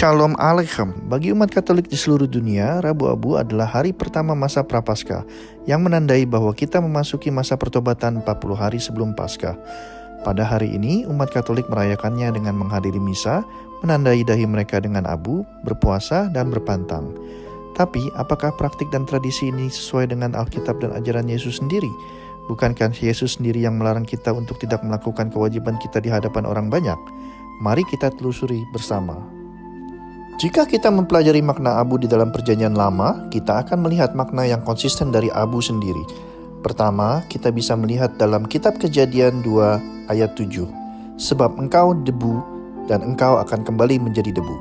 Shalom Aleichem. Bagi umat Katolik di seluruh dunia, Rabu Abu adalah hari pertama masa Prapaskah yang menandai bahwa kita memasuki masa pertobatan 40 hari sebelum Paskah. Pada hari ini, umat Katolik merayakannya dengan menghadiri misa, menandai dahi mereka dengan abu, berpuasa, dan berpantang. Tapi, apakah praktik dan tradisi ini sesuai dengan Alkitab dan ajaran Yesus sendiri? Bukankah Yesus sendiri yang melarang kita untuk tidak melakukan kewajiban kita di hadapan orang banyak? Mari kita telusuri bersama. Jika kita mempelajari makna abu di dalam Perjanjian Lama, kita akan melihat makna yang konsisten dari abu sendiri. Pertama, kita bisa melihat dalam kitab Kejadian 2 ayat 7. Sebab engkau debu dan engkau akan kembali menjadi debu.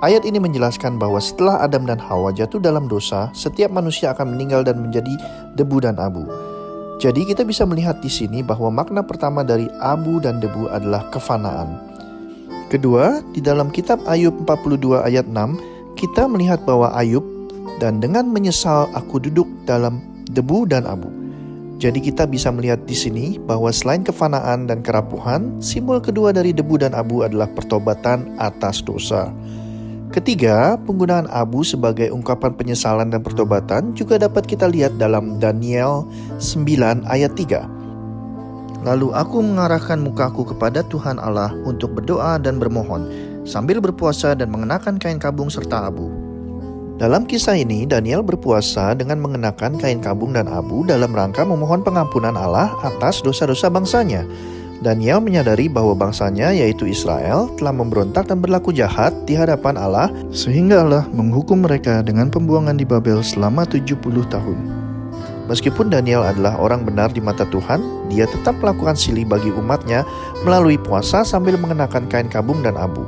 Ayat ini menjelaskan bahwa setelah Adam dan Hawa jatuh dalam dosa, setiap manusia akan meninggal dan menjadi debu dan abu. Jadi kita bisa melihat di sini bahwa makna pertama dari abu dan debu adalah kefanaan. Kedua, di dalam kitab Ayub 42 ayat 6, kita melihat bahwa Ayub, dan dengan menyesal aku duduk dalam debu dan abu. Jadi kita bisa melihat di sini bahwa selain kefanaan dan kerapuhan, simbol kedua dari debu dan abu adalah pertobatan atas dosa. Ketiga, penggunaan abu sebagai ungkapan penyesalan dan pertobatan juga dapat kita lihat dalam Daniel 9 ayat 3. Lalu aku mengarahkan mukaku kepada Tuhan Allah untuk berdoa dan bermohon, sambil berpuasa dan mengenakan kain kabung serta abu. Dalam kisah ini, Daniel berpuasa dengan mengenakan kain kabung dan abu dalam rangka memohon pengampunan Allah atas dosa-dosa bangsanya. Daniel menyadari bahwa bangsanya, yaitu Israel, telah memberontak dan berlaku jahat di hadapan Allah, sehingga Allah menghukum mereka dengan pembuangan di Babel selama 70 tahun. Meskipun Daniel adalah orang benar di mata Tuhan, dia tetap melakukan silih bagi umatnya melalui puasa sambil mengenakan kain kabung dan abu.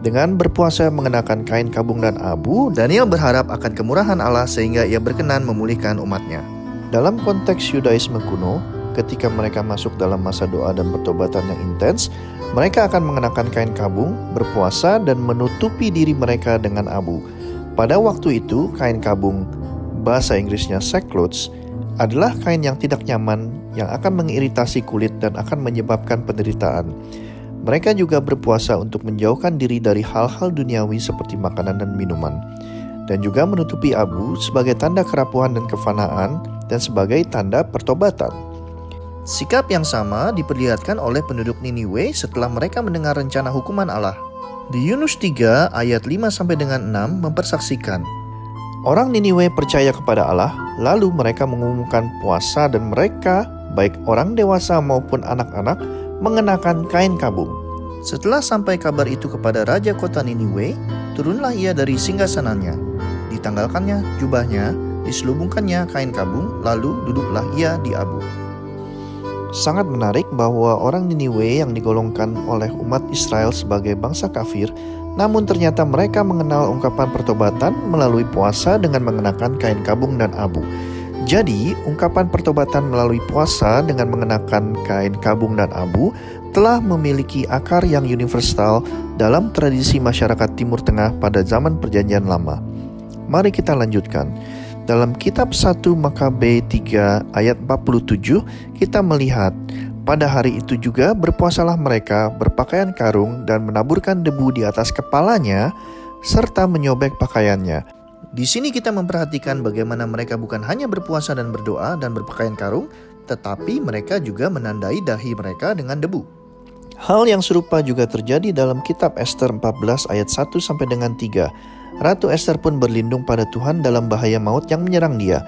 Dengan berpuasa mengenakan kain kabung dan abu, Daniel berharap akan kemurahan Allah sehingga ia berkenan memulihkan umatnya. Dalam konteks Yudaisme kuno, ketika mereka masuk dalam masa doa dan pertobatan yang intens, mereka akan mengenakan kain kabung, berpuasa, dan menutupi diri mereka dengan abu. Pada waktu itu, kain kabung, bahasa Inggrisnya sackcloth, adalah kain yang tidak nyaman yang akan mengiritasi kulit dan akan menyebabkan penderitaan. Mereka juga berpuasa untuk menjauhkan diri dari hal-hal duniawi seperti makanan dan minuman, dan juga menutupi abu sebagai tanda kerapuhan dan kefanaan dan sebagai tanda pertobatan. Sikap yang sama diperlihatkan oleh penduduk Niniwe setelah mereka mendengar rencana hukuman Allah. Di Yunus 3 ayat 5-6 mempersaksikan, orang Niniwe percaya kepada Allah, lalu mereka mengumumkan puasa dan mereka, baik orang dewasa maupun anak-anak, mengenakan kain kabung. Setelah sampai kabar itu kepada raja kota Niniwe, turunlah ia dari singgasananya. Ditanggalkannya jubahnya, diselubungkannya kain kabung, lalu duduklah ia di abu. Sangat menarik bahwa orang Niniwe yang digolongkan oleh umat Israel sebagai bangsa kafir, namun ternyata mereka mengenal ungkapan pertobatan melalui puasa dengan mengenakan kain kabung dan abu. Jadi, ungkapan pertobatan melalui puasa dengan mengenakan kain kabung dan abu telah memiliki akar yang universal dalam tradisi masyarakat Timur Tengah pada zaman Perjanjian Lama. Mari kita lanjutkan. Dalam kitab 1 Makabe 3 ayat 47, kita melihat, pada hari itu juga berpuasalah mereka, berpakaian karung dan menaburkan debu di atas kepalanya, serta menyobek pakaiannya. Di sini kita memperhatikan bagaimana mereka bukan hanya berpuasa dan berdoa dan berpakaian karung, tetapi mereka juga menandai dahi mereka dengan debu. Hal yang serupa juga terjadi dalam kitab Ester 14 ayat 1-3. Ratu Ester pun berlindung pada Tuhan dalam bahaya maut yang menyerang dia.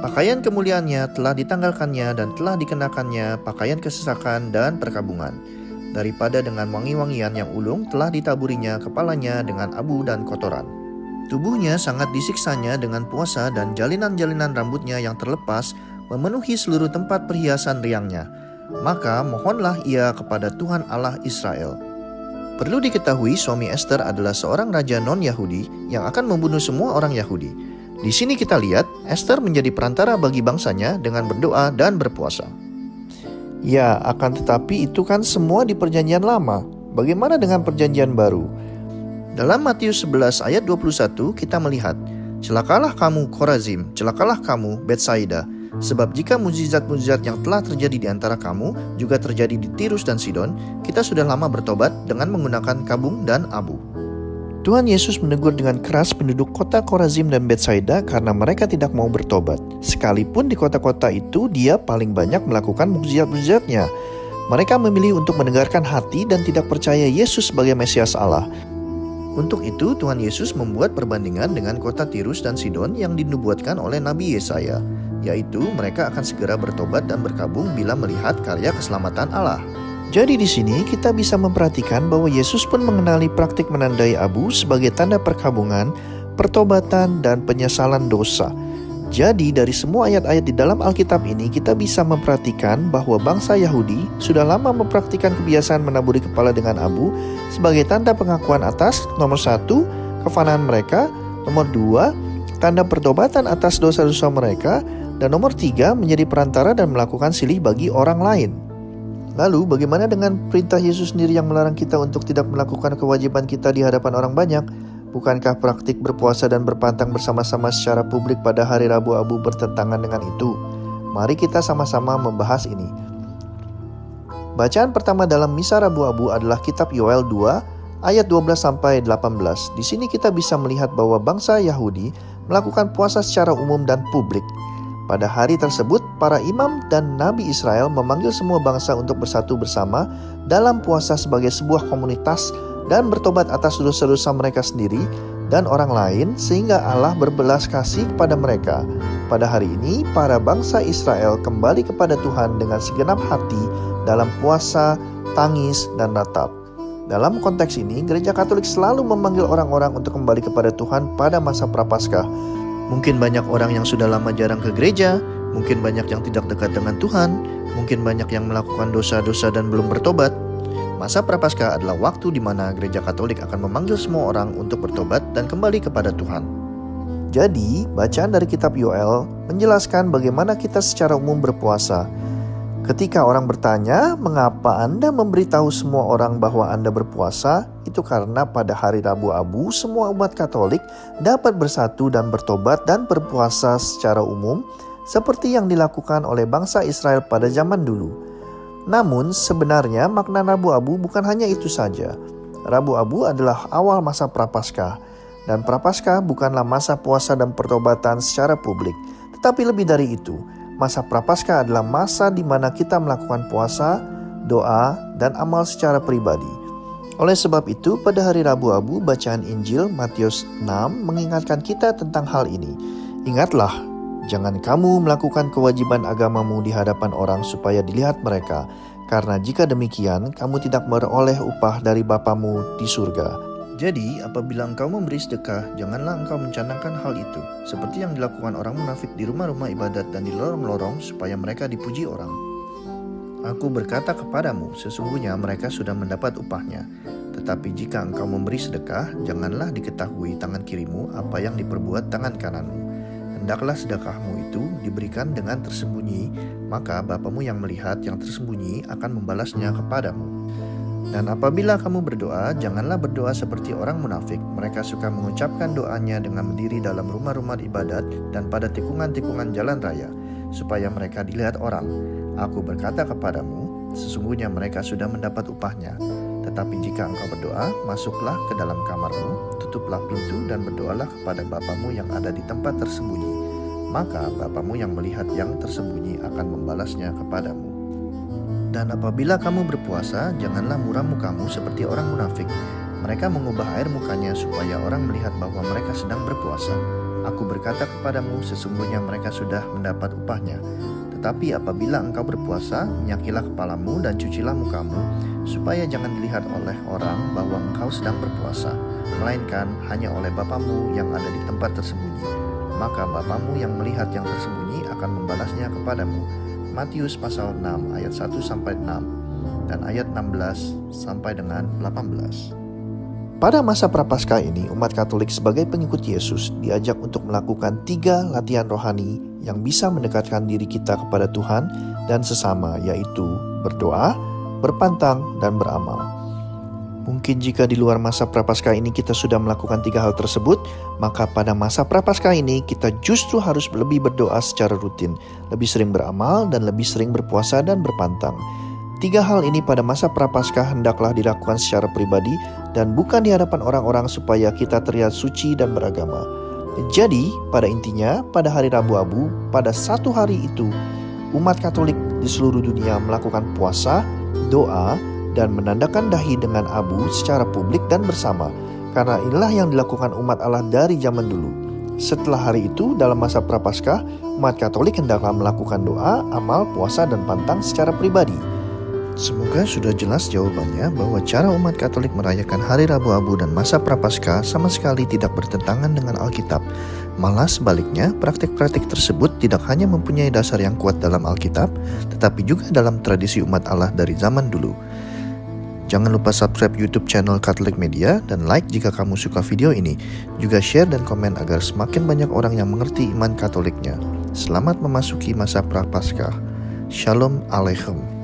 Pakaian kemuliaannya telah ditanggalkannya dan telah dikenakannya pakaian kesesakan dan perkabungan. Daripada dengan wangi-wangian yang ulung telah ditaburinya kepalanya dengan abu dan kotoran. Tubuhnya sangat disiksanya dengan puasa dan jalinan-jalinan rambutnya yang terlepas memenuhi seluruh tempat perhiasan riangnya. Maka mohonlah ia kepada Tuhan Allah Israel. Perlu diketahui suami Ester adalah seorang raja non-Yahudi yang akan membunuh semua orang Yahudi. Di sini kita lihat Ester menjadi perantara bagi bangsanya dengan berdoa dan berpuasa. Ya, akan tetapi itu kan semua di Perjanjian Lama. Bagaimana dengan Perjanjian Baru? Dalam Matius 11 ayat 21 kita melihat, celakalah kamu Korazim, celakalah kamu Betsaida, Sebab jika mukjizat-mukjizat yang telah terjadi di antara kamu juga terjadi di Tirus dan Sidon, kita sudah lama bertobat dengan menggunakan kabung dan abu. Tuhan Yesus menegur dengan keras penduduk kota Korazim dan Betsaida karena mereka tidak mau bertobat. Sekalipun di kota-kota itu dia paling banyak melakukan mukjizat-mukjizatnya. Mereka memilih untuk mendengarkan hati dan tidak percaya Yesus sebagai Mesias Allah. Untuk itu Tuhan Yesus membuat perbandingan dengan kota Tirus dan Sidon yang dinubuatkan oleh Nabi Yesaya, yaitu mereka akan segera bertobat dan berkabung bila melihat karya keselamatan Allah. Jadi di sini kita bisa memperhatikan bahwa Yesus pun mengenali praktik menandai abu sebagai tanda perkabungan, pertobatan, dan penyesalan dosa. Jadi dari semua ayat-ayat di dalam Alkitab ini kita bisa memperhatikan bahwa bangsa Yahudi sudah lama mempraktikkan kebiasaan menaburi kepala dengan abu sebagai tanda pengakuan atas nomor 1, kefanaan mereka, nomor 2, tanda pertobatan atas dosa-dosa mereka, dan nomor 3, menjadi perantara dan melakukan silih bagi orang lain. Lalu bagaimana dengan perintah Yesus sendiri yang melarang kita untuk tidak melakukan kewajiban kita di hadapan orang banyak? Bukankah praktik berpuasa dan berpantang bersama-sama secara publik pada hari Rabu Abu bertentangan dengan itu? Mari kita sama-sama membahas ini. Bacaan pertama dalam Misa Rabu Abu adalah kitab Yoel 2 ayat 12-18. Di sini kita bisa melihat bahwa bangsa Yahudi melakukan puasa secara umum dan publik. Pada hari tersebut, para imam dan nabi Israel memanggil semua bangsa untuk bersatu bersama dalam puasa sebagai sebuah komunitas dan bertobat atas dosa-dosa mereka sendiri dan orang lain sehingga Allah berbelas kasih kepada mereka. Pada hari ini, para bangsa Israel kembali kepada Tuhan dengan segenap hati dalam puasa, tangis, dan ratap. Dalam konteks ini, Gereja Katolik selalu memanggil orang-orang untuk kembali kepada Tuhan pada masa Prapaskah. Mungkin banyak orang yang sudah lama jarang ke gereja, mungkin banyak yang tidak dekat dengan Tuhan, mungkin banyak yang melakukan dosa-dosa dan belum bertobat. Masa Prapaskah adalah waktu di mana Gereja Katolik akan memanggil semua orang untuk bertobat dan kembali kepada Tuhan. Jadi, bacaan dari kitab Yoel menjelaskan bagaimana kita secara umum berpuasa. Ketika orang bertanya, mengapa Anda memberitahu semua orang bahwa Anda berpuasa? Itu karena pada hari Rabu Abu, semua umat Katolik dapat bersatu dan bertobat dan berpuasa secara umum, seperti yang dilakukan oleh bangsa Israel pada zaman dulu. Namun, sebenarnya makna Rabu Abu bukan hanya itu saja. Rabu Abu adalah awal masa Prapaskah, dan Prapaskah bukanlah masa puasa dan pertobatan secara publik, tetapi lebih dari itu. Masa Prapaskah adalah masa di mana kita melakukan puasa, doa, dan amal secara pribadi. Oleh sebab itu, pada hari Rabu Abu, bacaan Injil Matius 6 mengingatkan kita tentang hal ini. Ingatlah, jangan kamu melakukan kewajiban agamamu di hadapan orang supaya dilihat mereka, karena jika demikian, kamu tidak beroleh upah dari Bapamu di surga. Jadi, apabila engkau memberi sedekah, janganlah engkau mencanangkan hal itu, seperti yang dilakukan orang munafik di rumah-rumah ibadat dan di lorong-lorong, supaya mereka dipuji orang. Aku berkata kepadamu, sesungguhnya mereka sudah mendapat upahnya. Tetapi jika engkau memberi sedekah, janganlah diketahui tangan kirimu apa yang diperbuat tangan kananmu. Hendaklah sedekahmu itu diberikan dengan tersembunyi, maka Bapamu yang melihat yang tersembunyi akan membalasnya kepadamu. Dan apabila kamu berdoa, janganlah berdoa seperti orang munafik. Mereka suka mengucapkan doanya dengan berdiri dalam rumah-rumah ibadat dan pada tikungan-tikungan jalan raya, supaya mereka dilihat orang. Aku berkata kepadamu, sesungguhnya mereka sudah mendapat upahnya. Tetapi jika engkau berdoa, masuklah ke dalam kamarmu, tutuplah pintu dan berdoalah kepada Bapamu yang ada di tempat tersembunyi. Maka Bapamu yang melihat yang tersembunyi akan membalasnya kepadamu. Dan apabila kamu berpuasa, janganlah muram mukamu seperti orang munafik. Mereka mengubah air mukanya supaya orang melihat bahwa mereka sedang berpuasa. Aku berkata kepadamu, sesungguhnya mereka sudah mendapat upahnya. Tetapi apabila engkau berpuasa, minyakilah kepalamu dan cucilah mukamu, supaya jangan dilihat oleh orang bahwa engkau sedang berpuasa, melainkan hanya oleh Bapamu yang ada di tempat tersembunyi. Maka Bapamu yang melihat yang tersembunyi akan membalasnya kepadamu. Matius pasal 6 ayat 1-6 dan ayat 16 sampai dengan 18. Pada masa Prapaskah ini, umat Katolik sebagai pengikut Yesus diajak untuk melakukan 3 latihan rohani yang bisa mendekatkan diri kita kepada Tuhan dan sesama, yaitu berdoa, berpantang, dan beramal. Mungkin jika di luar masa Prapaskah ini kita sudah melakukan 3 hal tersebut, maka pada masa Prapaskah ini kita justru harus lebih berdoa secara rutin, lebih sering beramal, dan lebih sering berpuasa dan berpantang. Tiga hal ini pada masa Prapaskah hendaklah dilakukan secara pribadi dan bukan di hadapan orang-orang supaya kita terlihat suci dan beragama. Jadi, pada intinya, pada hari Rabu Abu, pada satu hari itu, umat Katolik di seluruh dunia melakukan puasa, doa, dan menandakan dahi dengan abu secara publik dan bersama, karena inilah yang dilakukan umat Allah dari zaman dulu. Setelah hari itu, dalam masa Prapaskah, umat Katolik hendaklah melakukan doa, amal, puasa, dan pantang secara pribadi. Semoga sudah jelas jawabannya bahwa cara umat Katolik merayakan hari Rabu Abu dan masa Prapaskah sama sekali tidak bertentangan dengan Alkitab. Malah sebaliknya, praktik-praktik tersebut tidak hanya mempunyai dasar yang kuat dalam Alkitab, tetapi juga dalam tradisi umat Allah dari zaman dulu. Jangan lupa subscribe YouTube channel Catholic Media dan like jika kamu suka video ini. Juga share dan komen agar semakin banyak orang yang mengerti iman Katoliknya. Selamat memasuki masa Prapaskah. Shalom Aleichem.